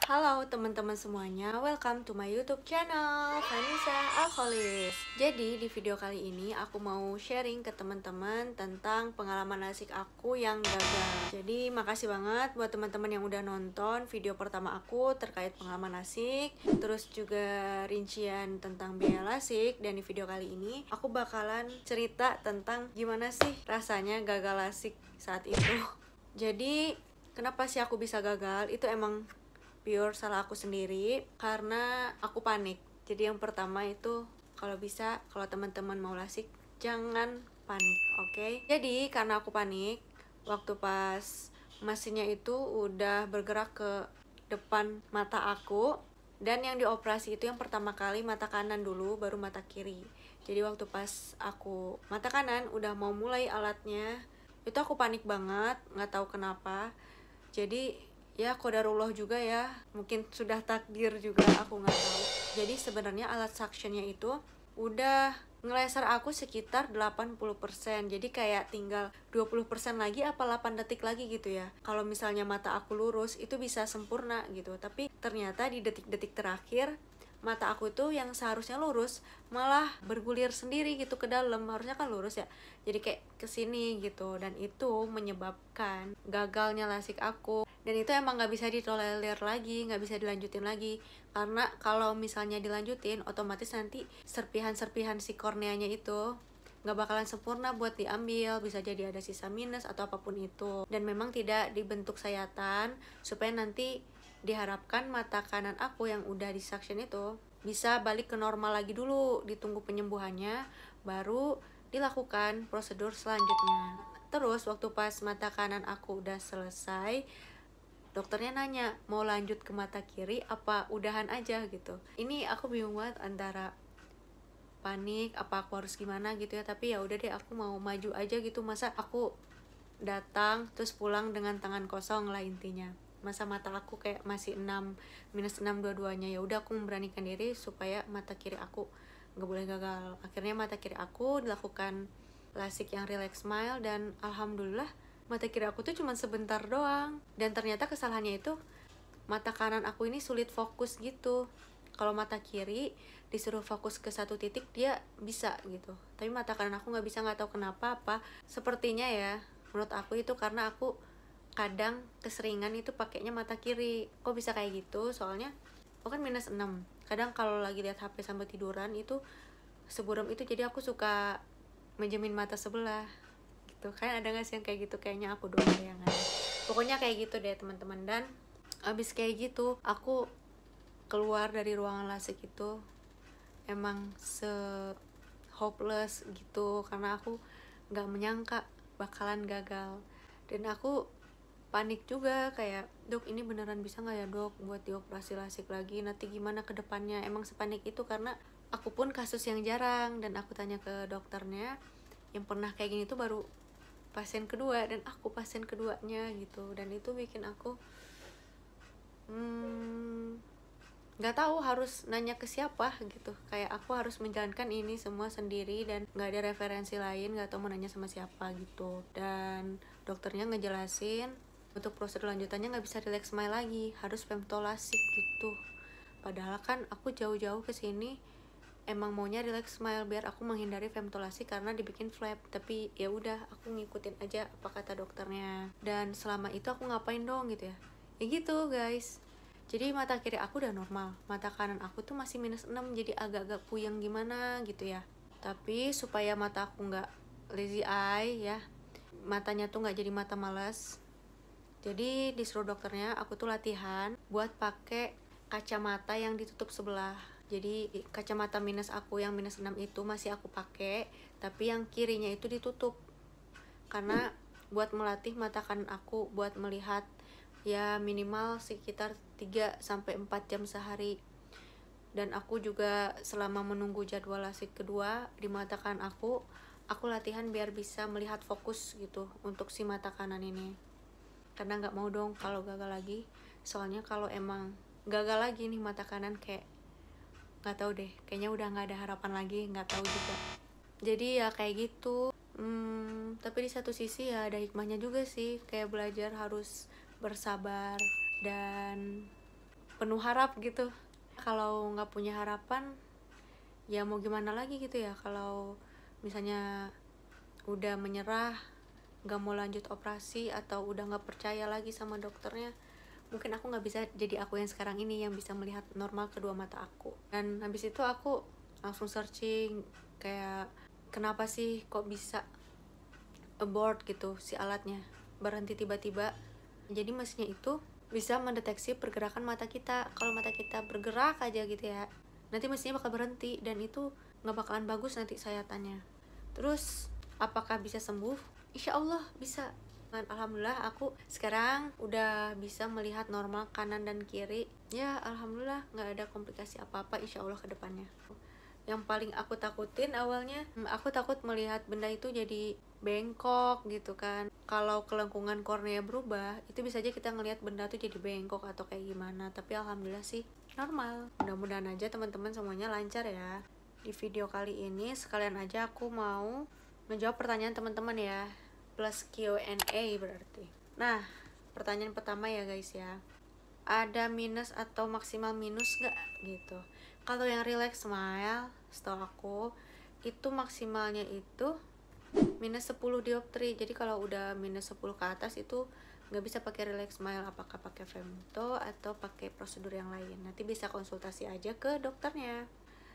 Halo teman-teman semuanya, welcome to my YouTube channel Vanessa Alkoholis. Jadi di video kali ini aku mau sharing ke teman-teman tentang pengalaman lasik aku yang gagal. Jadi makasih banget buat teman-teman yang udah nonton video pertama aku terkait pengalaman lasik, terus juga rincian tentang biaya lasik. Dan di video kali ini aku bakalan cerita tentang gimana sih rasanya gagal lasik saat itu. Jadi kenapa sih aku bisa gagal? Itu emang pure salah aku sendiri karena aku panik. Jadi yang pertama itu kalau bisa, kalau teman-teman mau lasik jangan panik, oke? Jadi karena aku panik, waktu pas mesinnya itu udah bergerak ke depan mata aku, dan yang dioperasi itu yang pertama kali mata kanan dulu, baru mata kiri. Jadi waktu pas aku mata kanan udah mau mulai alatnya, itu aku panik banget, nggak tahu kenapa. Jadi ya qadarullah juga ya, mungkin sudah takdir juga, aku nggak tahu. Jadi sebenarnya alat suctionnya itu udah ngeleser aku sekitar 80%. Jadi kayak tinggal 20% lagi apa 8 detik lagi gitu ya. Kalau misalnya mata aku lurus itu bisa sempurna gitu. Tapi ternyata di detik-detik terakhir mata aku itu yang seharusnya lurus malah bergulir sendiri gitu ke dalam. Harusnya kan lurus ya, jadi kayak kesini gitu. Dan itu menyebabkan gagalnya lasik aku. Dan itu emang nggak bisa ditolerir lagi, nggak bisa dilanjutin lagi. Karena kalau misalnya dilanjutin, otomatis nanti serpihan-serpihan si korneanya itu nggak bakalan sempurna buat diambil, bisa jadi ada sisa minus atau apapun itu. Dan memang tidak dibentuk sayatan supaya nanti diharapkan mata kanan aku yang udah di suction itu bisa balik ke normal lagi dulu, ditunggu penyembuhannya, baru dilakukan prosedur selanjutnya. Terus waktu pas mata kanan aku udah selesai, dokternya nanya mau lanjut ke mata kiri apa udahan aja gitu. Ini aku bingung banget antara panik apa aku harus gimana gitu ya. Tapi ya udah deh, aku mau maju aja gitu. Masa aku datang terus pulang dengan tangan kosong lah intinya. Masa mata aku kayak masih 6 minus 6 dua-duanya. Ya udah, aku memberanikan diri supaya mata kiri aku nggak boleh gagal. Akhirnya mata kiri aku dilakukan lasik yang relax smile, dan alhamdulillah mata kiri aku tuh cuma sebentar doang. Dan ternyata kesalahannya itu mata kanan aku ini sulit fokus gitu. Kalau mata kiri disuruh fokus ke satu titik dia bisa gitu, tapi mata kanan aku nggak bisa, nggak tahu kenapa. Apa sepertinya ya, menurut aku itu karena aku kadang keseringan itu pakainya mata kiri. Kok bisa kayak gitu? Soalnya aku kan minus 6. Kadang kalau lagi lihat HP sambil tiduran itu seburam itu, jadi aku suka menjamin mata sebelah gitu. Kan ada nggak sih yang kayak gitu? Kayaknya aku doang yang ada. Pokoknya kayak gitu deh teman-teman. Dan abis kayak gitu aku keluar dari ruangan lasik itu emang hopeless gitu, karena aku nggak menyangka bakalan gagal. Dan aku panik juga, kayak dok ini beneran bisa nggak ya dok buat dioperasi lasik lagi, nanti gimana ke depannya. Emang sepanik itu karena aku pun kasus yang jarang. Dan aku tanya ke dokternya, yang pernah kayak gini tuh baru pasien kedua, dan aku pasien keduanya gitu. Dan itu bikin aku nggak tahu harus nanya ke siapa gitu. Kayak aku harus menjalankan ini semua sendiri dan nggak ada referensi lain, nggak tahu mau nanya sama siapa gitu. Dan dokternya ngejelasin untuk prosedur lanjutannya nggak bisa relax smile lagi, harus femtolasik gitu. Padahal kan aku jauh-jauh ke sini emang maunya relax smile biar aku menghindari femtolasik karena dibikin flap. Tapi ya udah, aku ngikutin aja apa kata dokternya. Dan selama itu aku ngapain dong gitu ya. Ya gitu guys. Jadi mata kiri aku udah normal, mata kanan aku tuh masih minus 6, jadi agak-agak puyeng gimana gitu ya. Tapi supaya mata aku nggak lazy eye ya, matanya tuh nggak jadi mata malas, jadi disuruh dokternya aku tuh latihan buat pakai kacamata yang ditutup sebelah. Jadi kacamata minus aku yang minus 6 itu masih aku pakai, tapi yang kirinya itu ditutup. Karena buat melatih mata kanan aku buat melihat ya minimal sekitar 3-4 jam sehari. Dan aku juga selama menunggu jadwal lasik kedua di mata kanan aku latihan biar bisa melihat fokus gitu untuk si mata kanan ini. Karena nggak mau dong kalau gagal lagi. Soalnya kalau emang gagal lagi nih mata kanan, kayak nggak tahu deh, kayaknya udah nggak ada harapan lagi, nggak tahu juga. Jadi ya kayak gitu. Tapi di satu sisi ya ada hikmahnya juga sih, kayak belajar harus bersabar dan penuh harap gitu. Kalau nggak punya harapan ya mau gimana lagi gitu ya. Kalau misalnya udah menyerah, nggak mau lanjut operasi, atau udah nggak percaya lagi sama dokternya, mungkin aku nggak bisa jadi aku yang sekarang ini, yang bisa melihat normal kedua mata aku. Dan habis itu aku langsung searching kayak kenapa sih kok bisa abort gitu si alatnya, berhenti tiba-tiba. Jadi mesinnya itu bisa mendeteksi pergerakan mata kita. Kalau mata kita bergerak aja gitu ya, nanti mesinnya bakal berhenti, dan itu nggak bakalan bagus nanti sayatannya. Terus apakah bisa sembuh? Insya Allah bisa. Dan alhamdulillah aku sekarang udah bisa melihat normal kanan dan kiri. Ya alhamdulillah nggak ada komplikasi apa-apa insya Allah ke depannya. Yang paling aku takutin awalnya, aku takut melihat benda itu jadi bengkok gitu kan. Kalau kelengkungan kornea berubah, itu bisa aja kita ngelihat benda tuh jadi bengkok atau kayak gimana. Tapi alhamdulillah sih normal. Mudah-mudahan aja teman-teman semuanya lancar ya. Di video kali ini sekalian aja aku mau menjawab pertanyaan teman-teman ya, plus Q&A berarti. Nah, pertanyaan pertama ya guys ya, ada minus atau maksimal minus nggak gitu? Kalau yang relax smile, setahu aku itu maksimalnya itu minus 10 dioptri. Jadi kalau udah minus 10 ke atas itu nggak bisa pakai relax smile, apakah pakai femto atau pakai prosedur yang lain. Nanti bisa konsultasi aja ke dokternya.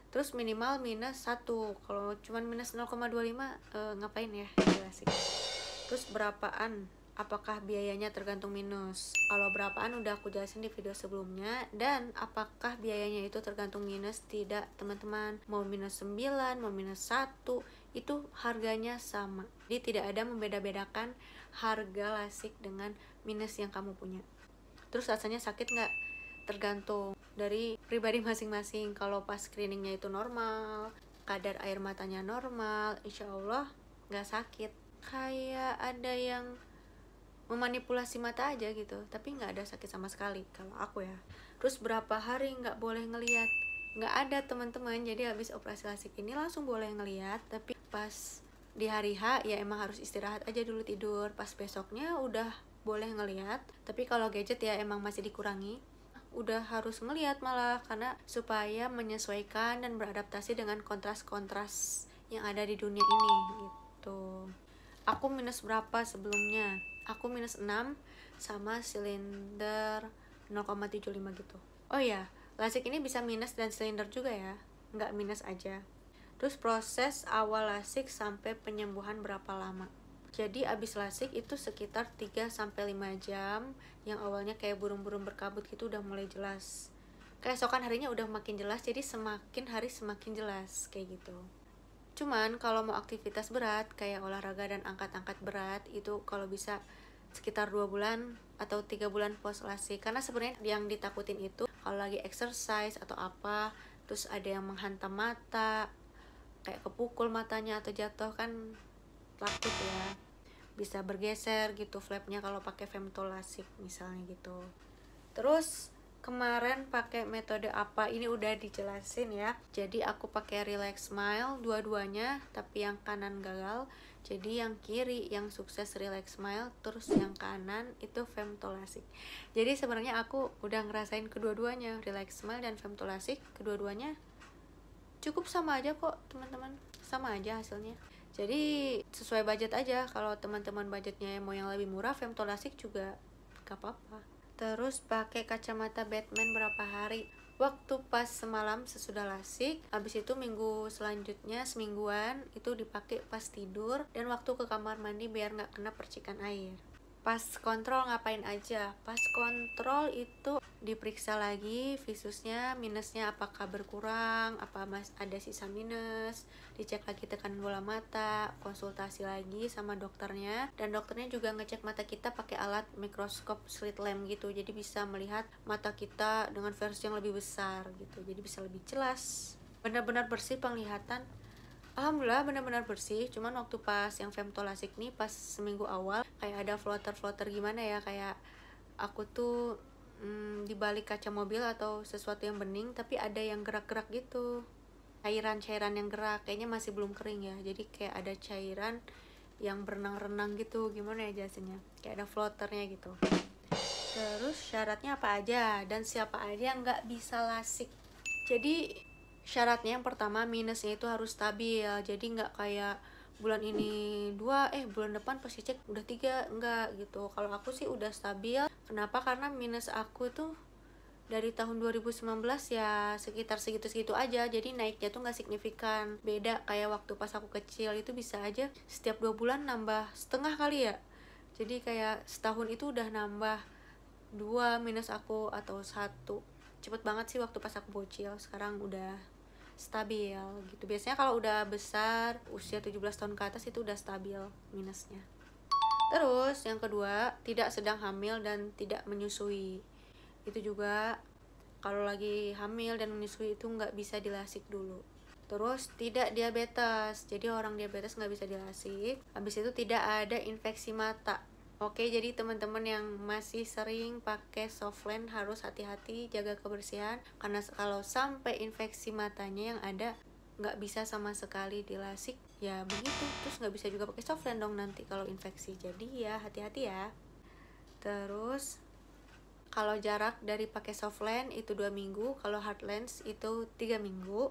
Terus minimal minus 1. Kalau cuman minus 0,25 ngapain ya, jelasin. Terus berapaan? Apakah biayanya tergantung minus? Kalau berapaan udah aku jelasin di video sebelumnya. Dan apakah biayanya itu tergantung minus? Tidak teman-teman. Mau minus 9, mau minus 1, itu harganya sama. Jadi tidak ada membeda-bedakan harga LASIK dengan minus yang kamu punya. Terus rasanya sakit nggak? Tergantung dari pribadi masing-masing. Kalau pas screeningnya itu normal, kadar air matanya normal, insya Allah nggak sakit. Kayak ada yang memanipulasi mata aja gitu, tapi nggak ada sakit sama sekali kalau aku ya. Terus berapa hari nggak boleh ngelihat? Nggak ada teman-teman. Jadi habis operasi LASIK ini langsung boleh ngelihat, tapi pas di hari H ya emang harus istirahat aja dulu, tidur. Pas besoknya udah boleh ngelihat, tapi kalau gadget ya emang masih dikurangi. Udah harus ngelihat malah, karena supaya menyesuaikan dan beradaptasi dengan kontras-kontras yang ada di dunia ini gitu. Aku minus berapa sebelumnya? Aku minus 6 sama silinder 0,75 gitu. Oh ya, LASIK ini bisa minus dan silinder juga ya, nggak minus aja. Terus proses awal LASIK sampai penyembuhan berapa lama? Jadi abis LASIK itu sekitar 3-5 jam. Yang awalnya kayak burung-burung berkabut gitu udah mulai jelas. Keesokan harinya udah makin jelas, jadi semakin hari semakin jelas kayak gitu. Cuman kalau mau aktivitas berat kayak olahraga dan angkat-angkat berat itu kalau bisa sekitar 2 bulan atau 3 bulan post LASIK. Karena sebenarnya yang ditakutin itu kalau lagi exercise atau apa, terus ada yang menghantam mata, kayak kepukul matanya atau jatuh, kan takut ya, bisa bergeser gitu flapnya kalau pakai femto LASIK misalnya gitu. Terus kemarin pakai metode apa, ini udah dijelasin ya. Jadi aku pakai relax smile dua-duanya, tapi yang kanan gagal. Jadi yang kiri yang sukses relax smile, terus yang kanan itu femto LASIK. Jadi sebenarnya aku udah ngerasain kedua-duanya, relax smile dan femto LASIK, kedua-duanya cukup sama aja kok teman-teman, sama aja hasilnya. Jadi sesuai budget aja. Kalau teman-teman budgetnya mau yang lebih murah, femto LASIK juga gak apa-apa. Terus pakai kacamata Batman berapa hari? Waktu pas semalam sesudah LASIK, habis itu minggu selanjutnya semingguan itu dipakai pas tidur dan waktu ke kamar mandi biar nggak kena percikan air. Pas kontrol ngapain aja? Pas kontrol itu diperiksa lagi visusnya, minusnya apakah berkurang, apa ada sisa minus, dicek lagi tekanan bola mata, konsultasi lagi sama dokternya, dan dokternya juga ngecek mata kita pakai alat mikroskop slit lamp gitu, jadi bisa melihat mata kita dengan versi yang lebih besar gitu, jadi bisa lebih jelas, benar-benar bersih penglihatan. Alhamdulillah benar-benar bersih. Cuman waktu pas yang femto LASIK nih, pas seminggu awal kayak ada floater gimana ya, kayak aku tuh di balik kaca mobil atau sesuatu yang bening tapi ada yang gerak-gerak gitu, cairan-cairan yang gerak, kayaknya masih belum kering ya, jadi kayak ada cairan yang berenang-renang gitu, gimana ya jelasinnya, kayak ada floaternya gitu. Terus syaratnya apa aja dan siapa aja yang nggak bisa LASIK. Jadi syaratnya yang pertama, minusnya itu harus stabil. Jadi nggak kayak bulan ini 2, bulan depan pasti cek udah 3, enggak gitu. Kalau aku sih udah stabil. Kenapa? Karena minus aku tuh dari tahun 2019 ya sekitar segitu-segitu aja, jadi naiknya tuh nggak signifikan. Beda kayak waktu pas aku kecil, itu bisa aja setiap 2 bulan nambah setengah kali ya. Jadi kayak setahun itu udah nambah 2 minus aku atau 1. Cepet banget sih waktu pas aku bocil. Sekarang udah stabil gitu. Biasanya kalau udah besar, usia 17 tahun ke atas itu udah stabil minusnya. Terus yang kedua, tidak sedang hamil dan tidak menyusui. Itu juga kalau lagi hamil dan menyusui itu nggak bisa dilasik dulu. Terus tidak diabetes, jadi orang diabetes nggak bisa dilasik. Habis itu tidak ada infeksi mata. Oke, jadi teman-teman yang masih sering pakai softland harus hati-hati, jaga kebersihan, karena kalau sampai infeksi matanya yang ada nggak bisa sama sekali dilasik, ya begitu. Terus nggak bisa juga pakai softland dong nanti kalau infeksi. Jadi ya hati-hati ya. Terus kalau jarak dari pakai softland itu 2 minggu, kalau hard lens itu 3 minggu.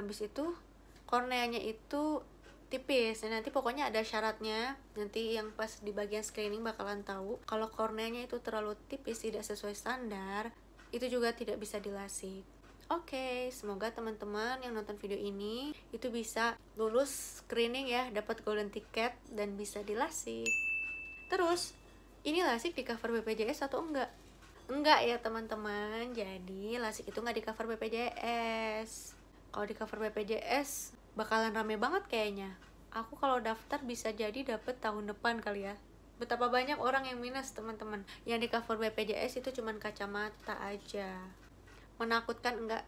Habis itu korneanya itu tipis. Nah, nanti pokoknya ada syaratnya. Nanti yang pas di bagian screening bakalan tahu. Kalau korneanya itu terlalu tipis, tidak sesuai standar, itu juga tidak bisa dilasik. Oke, semoga teman-teman yang nonton video ini itu bisa lulus screening ya, dapat golden ticket dan bisa dilasik. Terus, ini lasik di cover BPJS atau enggak? Enggak ya teman-teman. Jadi lasik itu nggak di cover BPJS. Kalau di cover BPJS bakalan rame banget kayaknya. Aku kalau daftar bisa jadi dapet tahun depan kali ya. Betapa banyak orang yang minus teman-teman. Yang di cover BPJS itu cuman kacamata aja. Menakutkan enggak?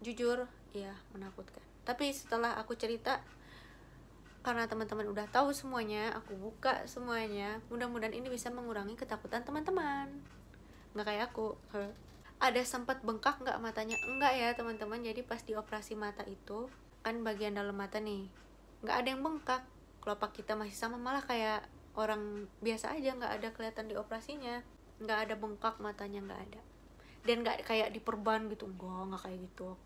Jujur, iya menakutkan. Tapi setelah aku cerita, karena teman-teman udah tahu semuanya, aku buka semuanya. Mudah-mudahan ini bisa mengurangi ketakutan teman-teman. Nggak kayak aku. Ada sempat bengkak nggak matanya? Enggak ya teman-teman. Jadi pas dioperasi mata itu kan bagian dalam mata nih nggak ada yang bengkak, kelopak kita masih sama, malah kayak orang biasa aja, nggak ada kelihatan di operasinya, nggak ada bengkak matanya, nggak ada, dan nggak kayak diperban gitu, nggak kayak gitu.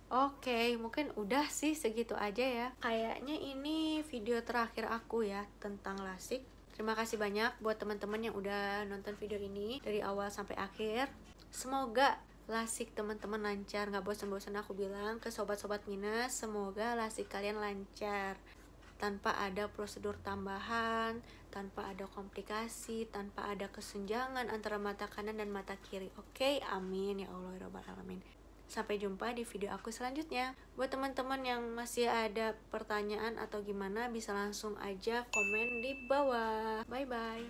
Oke, mungkin udah sih segitu aja ya, kayaknya ini video terakhir aku ya tentang lasik. Terima kasih banyak buat teman-teman yang udah nonton video ini dari awal sampai akhir. Semoga lasik teman-teman lancar, nggak bosan-bosan aku bilang ke sobat-sobat minus. Semoga lasik kalian lancar, tanpa ada prosedur tambahan, tanpa ada komplikasi, tanpa ada kesenjangan antara mata kanan dan mata kiri. Oke, amin ya Allah ya Rabbal Alamin. Sampai jumpa di video aku selanjutnya. Buat teman-teman yang masih ada pertanyaan atau gimana, bisa langsung aja komen di bawah. Bye bye.